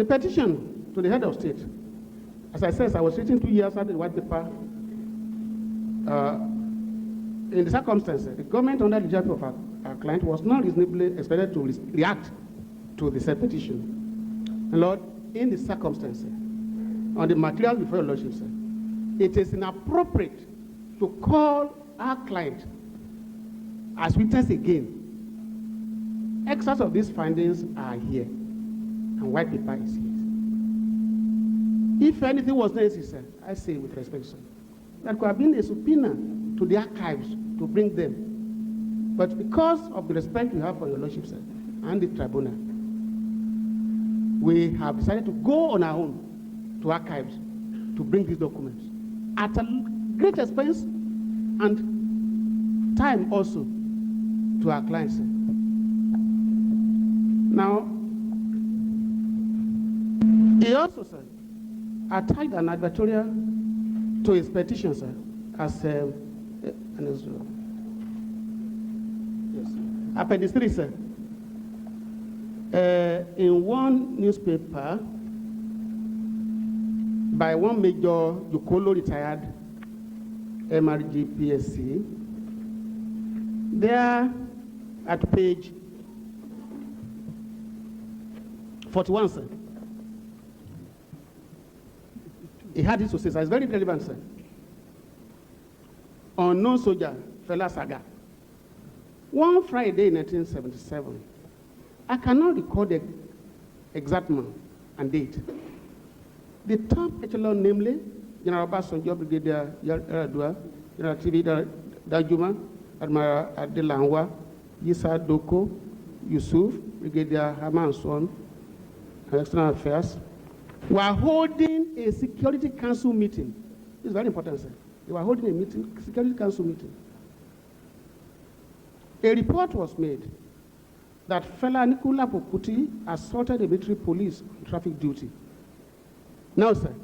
The petition to the head of state, as I said, I was written 2 years after the white paper. In the circumstances, the government under the leadership of our client was not reasonably expected to react to the said petition. And Lord, in the circumstances, on the material before your Lordship, sir, it is inappropriate to call our client as witness again. Excerpts of these findings are here, and white paper is here. If anything was necessary, sir, I say with respect, sir, there could have been a subpoena to the archives to bring them. But because of the respect we have for your Lordship, sir, and the tribunal, we have decided to go on our own to archives to bring these documents at a great expense and time also to our clients, sir. Now, he also, sir, attached an advertorial to his petition, sir, as Appendix 3, sir. In one newspaper by one Major Jokolo, retired MRG PSC, there at page 41, sir, he had this to say, sir. It's very relevant, sir. Unknown soldier, Fela Saga. One Friday in 1977, I cannot recall the exact month and date. The top echelon, namely General Obasanjo, Brigadier Yaradua, General TV Danjuma, Admiral Adelanwa, Yisa Doko, Yusuf, Brigadier Haman Son, and External Affairs, were holding a Security Council meeting. This is very important, sir. They were holding a meeting, Security Council meeting. A report was made that Fela Nicola Pokuti assaulted the military police on traffic duty. Now, sir,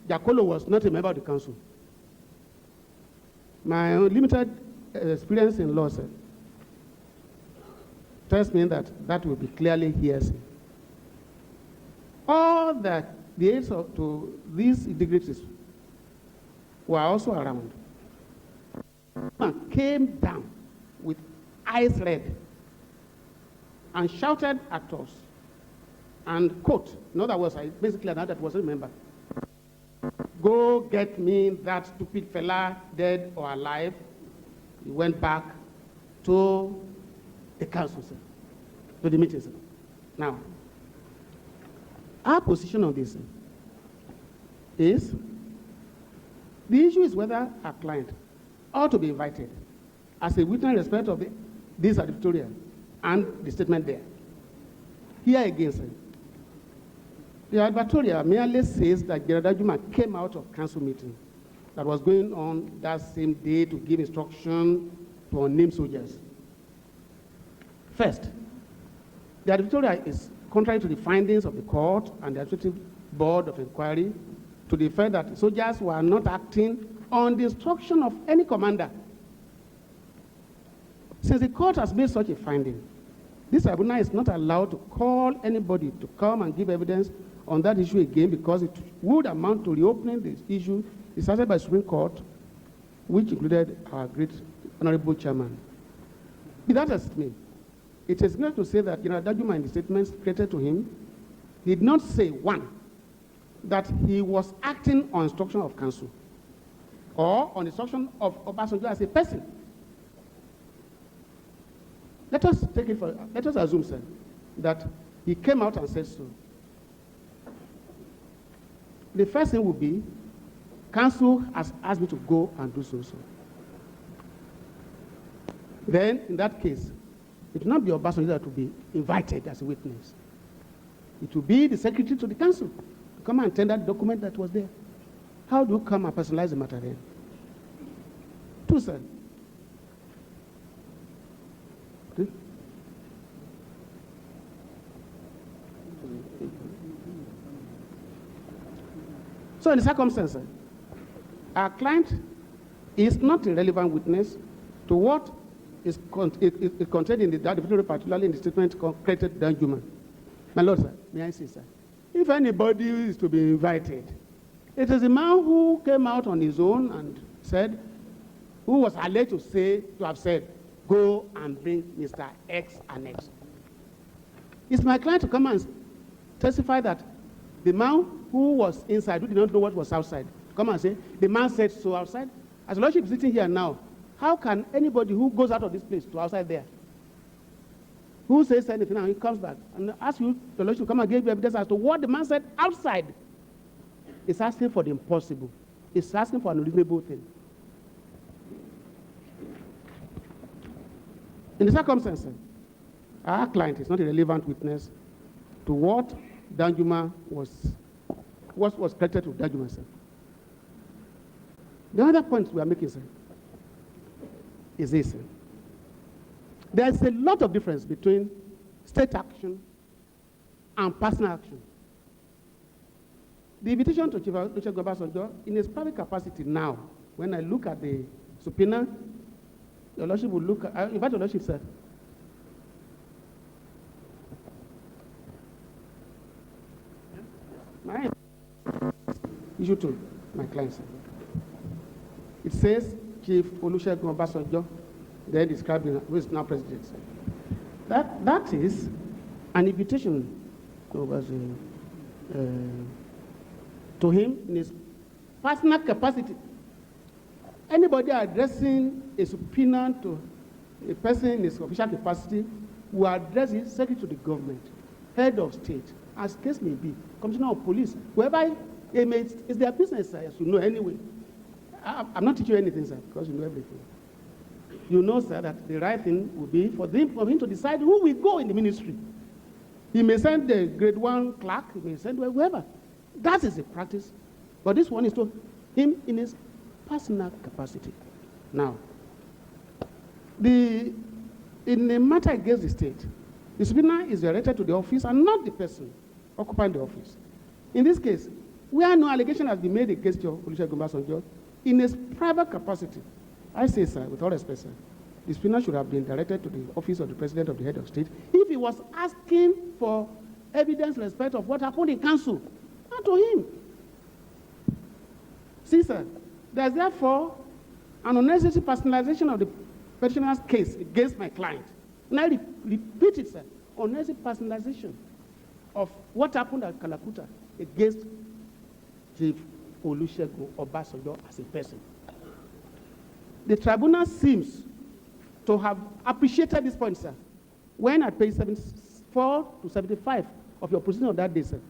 Jakolo was not a member of the council. My limited experience in law, sir, tells me that that will be clearly hearsay. All that the aides to these integrities were also around. And came down with eyes red and shouted at us and quote, in other words, basically another that wasn't a member, "Go get me that stupid fella, dead or alive." He went back to the council, sir, to the meeting, sir. Now, our position on this is the issue is whether our client ought to be invited as a witness in respect of this advertorial and the statement there. Here again, sir, the advertorial merely says that General Danjuma came out of council meeting that was going on that same day to give instruction to unnamed soldiers. First, the advertorial is contrary to the findings of the court and the Administrative Board of Inquiry to the fact that soldiers were not acting on the instruction of any commander. Since the court has made such a finding, this tribunal is not allowed to call anybody to come and give evidence on that issue again, because it would amount to reopening this issue decided by the Supreme Court, which included our great honorable chairman. Be that as it may, it is good to say that General Danjuma, in the statements created to him, did not say, one, that he was acting on instruction of council or on instruction of Obasanjo as a person. Let us assume, sir, that he came out and said so. The first thing would be, council has asked me to go and do so. Then, in that case, it will not be Obasanjo that will be invited as a witness. It will be the secretary to the council to come and tender the document that was there. How do you come and personalize the matter then? Two, sir. Okay. So in the circumstances, our client is not a relevant witness to what is contained in the advertorial, particularly in the statement created Danjuma. My Lord, sir, may I say, sir, if anybody is to be invited, it is a man who came out on his own and said, who was alleged to have said, go and bring Mr. X and X. It's my client to come and testify that the man who was inside, who did not know what was outside, come and say, the man said so outside. As the Lordship is sitting here now, how can anybody who goes out of this place to outside there, who says anything and he comes back and asks you, the Lordship, come and give you evidence as to what the man said outside? It's asking for the impossible. It's asking for an unreasonable thing. In the circumstances, our client is not a relevant witness to what Danjuma was credited to Danjuma, sir. The other point we are making, sir, is this, sir. There's a lot of difference between state action and personal action. The invitation to Chief Olusegun Obasanjo, in his private capacity now, when I look at the subpoena, your Lordship will look at, I invite your Lordship, sir. My issue to my client, sir. It says Chief Olusegun Obasanjo, then described who is now president. That is an invitation to him in his personal capacity. Anybody addressing a subpoena to a person in his official capacity will address it secretary to the government, head of state, as case may be, commissioner of police, whoever it's their business, sir, as you know anyway. I'm not teaching you anything, sir, because you know everything. You know, sir, that the right thing would be for him to decide who will go in the ministry. He may send the grade 1 clerk, he may send whoever. That is the practice. But this one is to him in his personal capacity. Now, in a matter against the state, the subpoena is directed to the office and not the person occupying the office. In this case, where no allegation has been made against your Olusegun Obasanjo, in his private capacity, I say, sir, with all respect, sir, the subpoena should have been directed to the office of the president of the head of state if he was asking for evidence in respect of what happened in council, not to him. See, sir, there's therefore an unnecessary personalization of the petitioner's case against my client. And I repeat it, sir, unnecessary personalization of what happened at Kalakuta against Chief Olusegun Obasanjo as a person. The tribunal seems to have appreciated this point, sir, when at page 74 to 75 of your proceeding on that day, sir,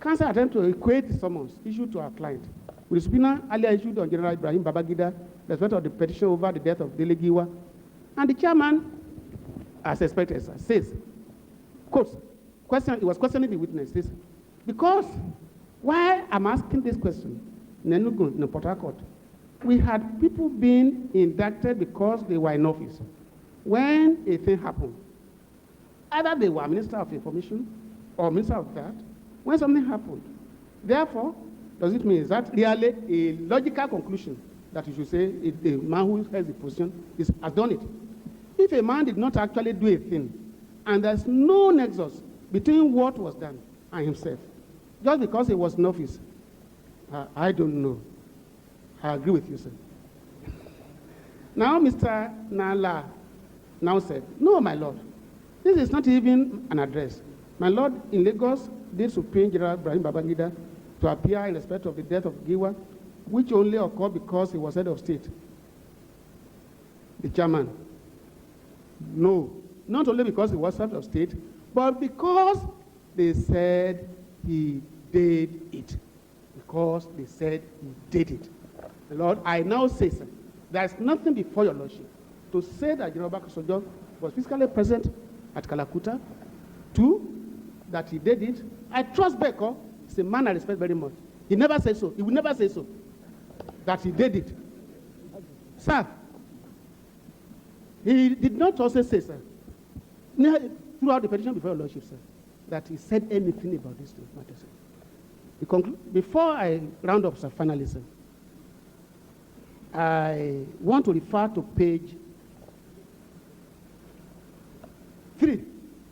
counsel attempted to equate the summons issued to our client with the subpoena earlier issued on General Ibrahim Babangida, respect of the petition over the death of Dele Giwa. And the chairman, as expected, sir, says, quotes, he was questioning the witness, says, because why I'm asking this question in Enugu, in Port Harcourt, we had people being indicted because they were in office. When a thing happened, either they were Minister of Information or Minister of that, when something happened. Therefore, does it mean, is that really a logical conclusion that you should say the man who has the position has done it? If a man did not actually do a thing, and there's no nexus between what was done and himself, just because he was in office, I don't know. I agree with you, sir. Now, Mr. Nala now said, no, my lord, this is not even an address. My lord, in Lagos, did Supreme General Ibrahim Babangida to appear in respect of the death of Giwa, which only occurred because he was head of state. The chairman. No, not only because he was head of state, but because they said he did it. Because they said he did it. Lord, I now say, sir, there is nothing before your lordship to say that General Obasanjo was physically present at Kalakuta. 2, that he did it. I trust Beko. He's a man I respect very much. He never said so. He will never say so. That he did it. Sir, he did not also say, sir, throughout the petition before your lordship, sir, that he said anything about this matter, sir. Before I round up, sir, finally, sir, I want to refer to page 3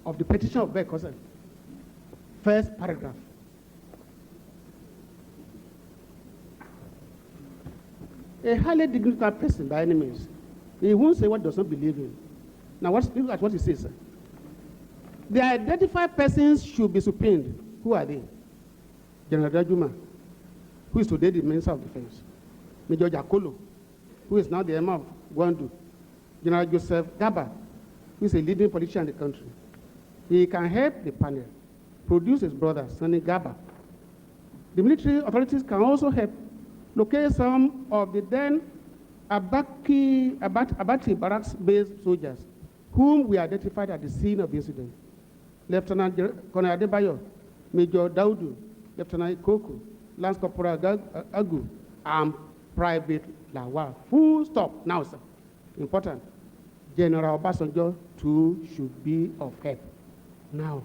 of the petition of Beko, sir. first paragraph. A highly dignified person by any means, he won't say what he does not believe in. Now look at what he says. The identified persons should be subpoenaed. Who are they? General Dajuma, who is today the Minister of Defense. Major Jakolo, who is now the Emir of Gwandu. General Joseph Gaba, who is a leading politician in the country. He can help the panel produce his brother, Sonny Gaba. The military authorities can also help locate some of the then Abati barracks-based soldiers whom we identified at the scene of the incident. Lieutenant Colonel Adebayo, Major Daudu, Lieutenant Ikoku, Lance Corporal Agu, and Private Lawal. Full stop. Now, sir. Important. General Obasanjo, too, should be of help. Now,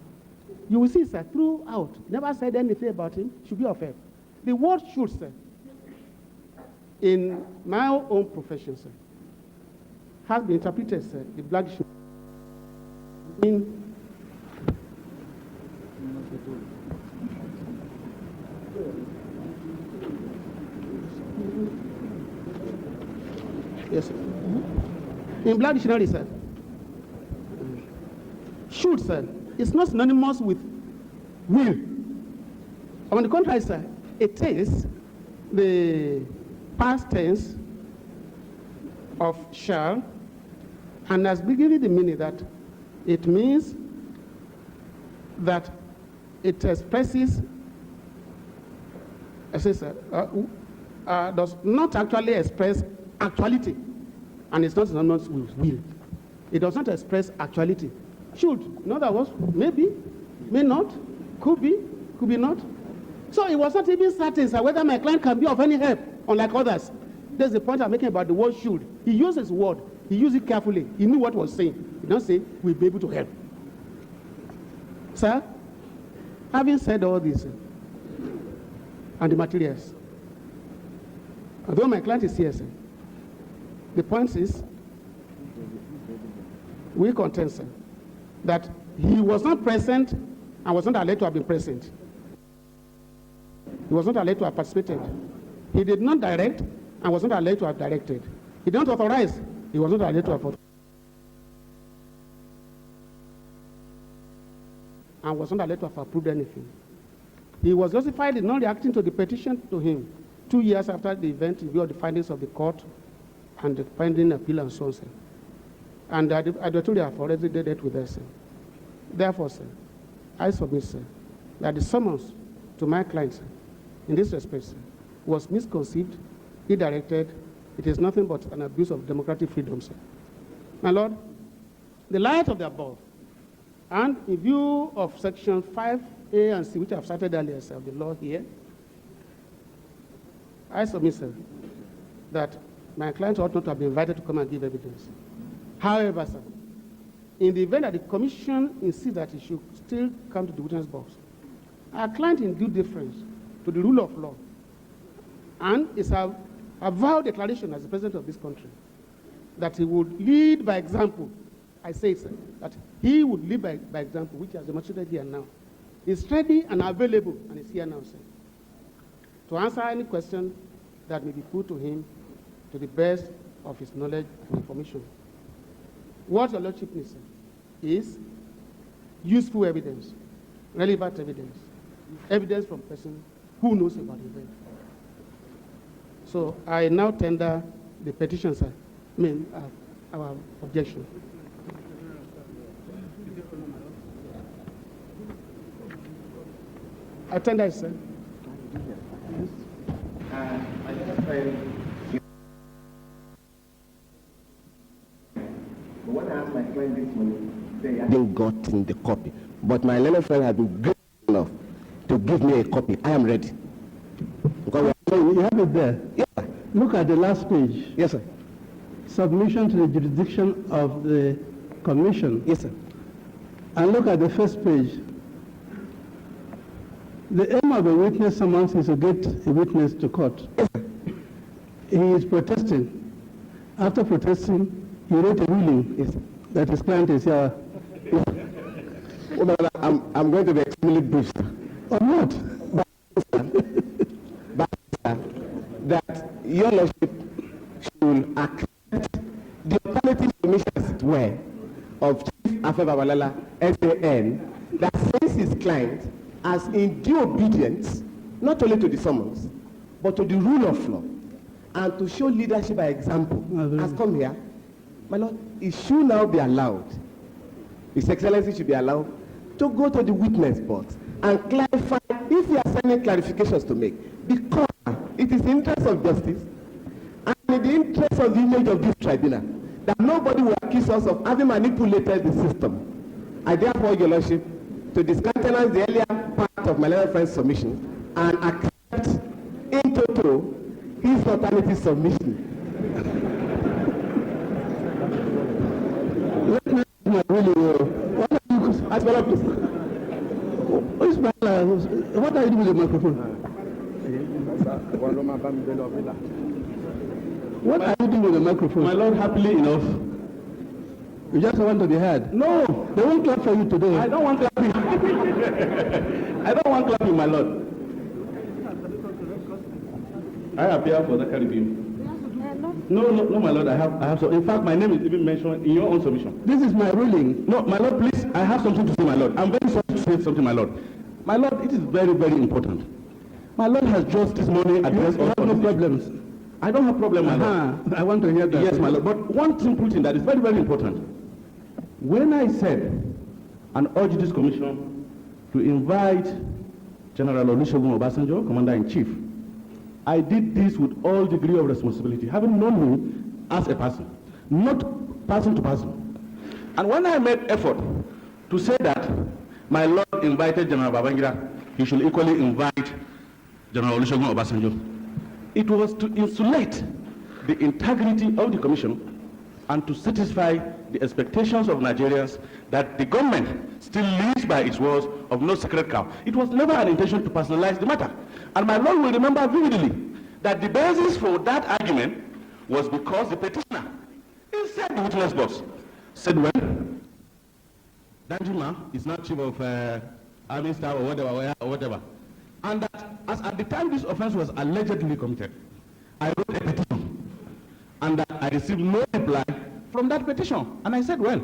you will see, sir, throughout, never said anything about him, should be of help. The word should, sir, in my own profession, sir, has been interpreted, sir, the black should in yes, sir. In black dictionary, sir, should, sir, is not synonymous with will. On the contrary, sir, it is the past tense of shall, and has been given the meaning that it means that it expresses, does not actually express actuality, and it's not synonymous with will. It does not express actuality. Should, in other words, maybe, may not, could be not. So it was not even certain, sir, whether my client can be of any help, unlike others. That's the point I'm making about the word should. He used his word. He used it carefully. He knew what he was saying. He did not say, we'll be able to help. Sir, having said all this, and the materials, although my client is here, sir, the point is, we contend, sir, that he was not present and was not allowed to have been present. He was not allowed to have participated. He did not direct and was not allowed to have directed. He did not authorize. He was not allowed to have authorized. And was not allowed to have approved anything. He was justified in not reacting to the petition to him 2 years after the event in view of the findings of the court and the pending appeal and so on, sir. And I told you I've already did it with us, sir. Therefore, sir, I submit, sir, that the summons to my client, sir, in this respect, sir, was misconceived, redirected. It is nothing but an abuse of democratic freedom, sir. My Lord, the light of the above, and in view of section 5A and C, which I've cited earlier, sir, of the law here, I submit, sir, that my client ought not to have been invited to come and give evidence. However, sir, in the event that the commission insists that he should still come to the witness box, our client in due deference to the rule of law, and it's a vow declaration as the president of this country, that he would lead by example. I say, sir, that he would lead by example, which has demonstrated here now. He's ready and available, and is here now, sir, to answer any question that may be put to him to the best of his knowledge and information. What your Lordship needs, sir, is useful evidence, relevant evidence, evidence from person who knows about the event. So I now tender the petition, sir, our objection. I tender it, sir. Yes. When I asked my friend this morning, they hadn't gotten the copy. But my learned friend had been good enough to give me a copy. I am ready. You have it there. Yes, sir. Look at the last page. Yes, sir. Submission to the jurisdiction of the commission. Yes, sir. And look at the first page. The aim of a witness summons is to get a witness to court. Yes, sir. He is protesting. After protesting, he wrote a ruling. Yes, sir. That his client is here. Well, I'm going to be extremely brief, sir. On what? That your lordship should accept the alternative submission, as it were, of Chief Afe Babalala, SAN, that says his client as in due obedience, not only to the summons, but to the rule of law, and to show leadership by example, has come here. My lord, it should now be allowed, His Excellency should be allowed to go to the witness box and clarify if he has any clarifications to make, because it is in the interest of justice and in the interest of the image of this tribunal that nobody will accuse us of having manipulated the system. I therefore urge your lordship to discountenance the earlier part of my learned friend's submission and accept in toto his alternative submission. As well, please. What are you doing with the microphone? What are you doing with the microphone? My lord, happily enough. You just want to be heard. No, They won't clap for you today. I don't want clapping. I don't want clapping, my lord. I appear for the Caribbean. No, my lord, I have so. In fact, my name is even mentioned in your own submission. This is my ruling. No, my lord, please, I have something to say, my lord. I'm very sorry to say something, my lord. My lord, it is very, very important. My lord has just this morning addressed You us. have no problems. I don't have problem, my lord. I want to hear that. Yes, my lord. But one simple thing that is very, very important. When I said and urged this commission to invite General Olusegun Obasanjo, Commander-in-Chief, I did this with all degree of responsibility, having known him as a person, not person to person. And when I made effort to say that my lord invited General Babangida, he should equally invite General Olusegun Obasanjo, it was to insulate the integrity of the commission and to satisfy the expectations of Nigerians that the government still lives by its words of no sacred cow. It was never an intention to personalize the matter. And my lord will remember vividly that the basis for that argument was because the petitioner, inside the witness box, said, well, Danjuma is not chief of army staff or whatever. And that as at the time this offense was allegedly committed, I wrote a petition and that I received no reply from that petition. And I said, well,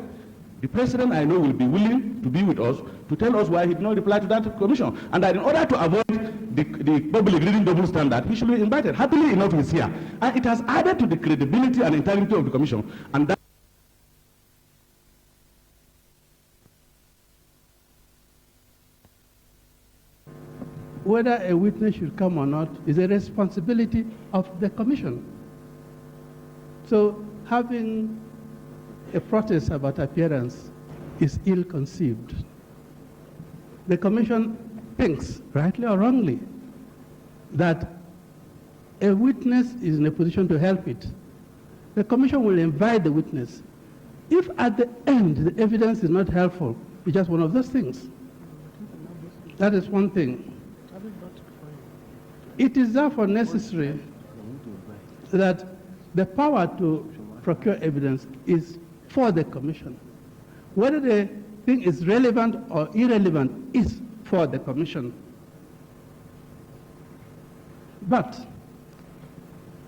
the president I know will be willing to be with us to tell us why he did not reply to that commission. And that in order to avoid the public reading double standard, he should be invited. Happily enough, he's here. And it has added to the credibility and integrity of the commission. And that Whether a witness should come or not is a responsibility of the commission. So having a protest about appearance is ill-conceived. The commission thinks, rightly or wrongly, that a witness is in a position to help it. The commission will invite the witness. If at the end the evidence is not helpful, it's just one of those things. That is one thing. It is therefore necessary that the power to procure evidence is for the commission. Whether the thing is relevant or irrelevant is for the commission. But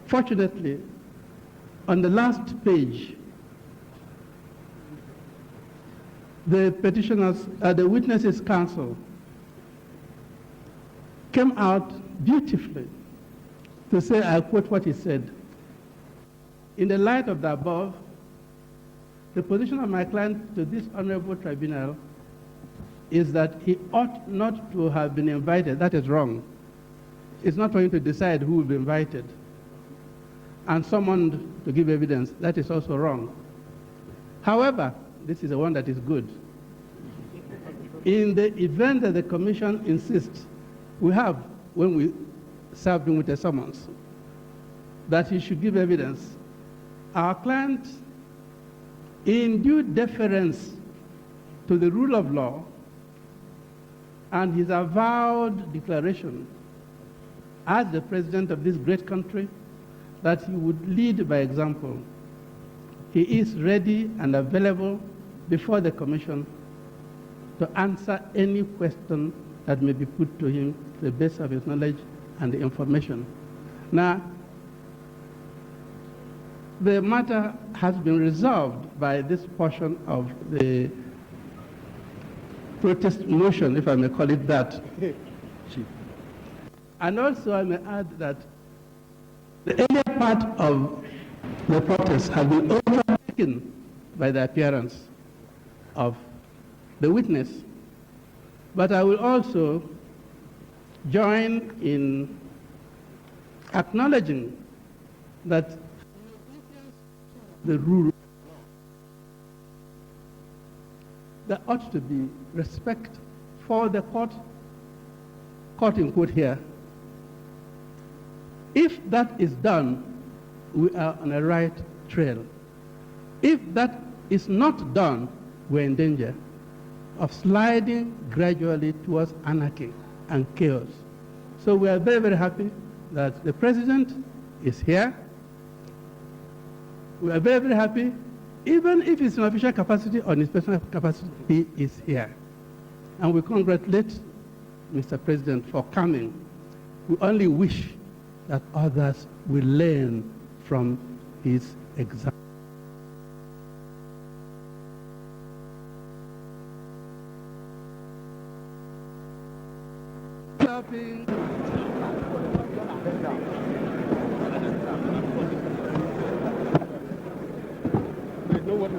fortunately, on the last page, the petitioners, the witnesses' counsel came out beautifully to say, I quote what he said, in the light of the above, the position of my client to this honorable tribunal is that he ought not to have been invited. That is wrong. It's not for him to decide who will be invited. And summoned to give evidence. That is also wrong. However, this is the one that is good. In the event that the commission insists, we have, when we served him with a summons, that he should give evidence, our client, in due deference to the rule of law and his avowed declaration as the president of this great country that he would lead by example, he is ready and available before the commission to answer any question that may be put to him to the best of his knowledge and the information. Now, the matter has been resolved by this portion of the protest motion, if I may call it that. And also I may add that the earlier part of the protest has been overtaken by the appearance of the witness. But I will also join in acknowledging that the rule, there ought to be respect for the court, quote unquote here. If that is done, we are on a right trail. If that is not done, we're in danger of sliding gradually towards anarchy and chaos. So we are very, very happy that the president is here. We are very, very happy, even if it's in official capacity or in his personal capacity, he is here. And we congratulate Mr. President for coming. We only wish that others will learn from his example. Clapping. No, what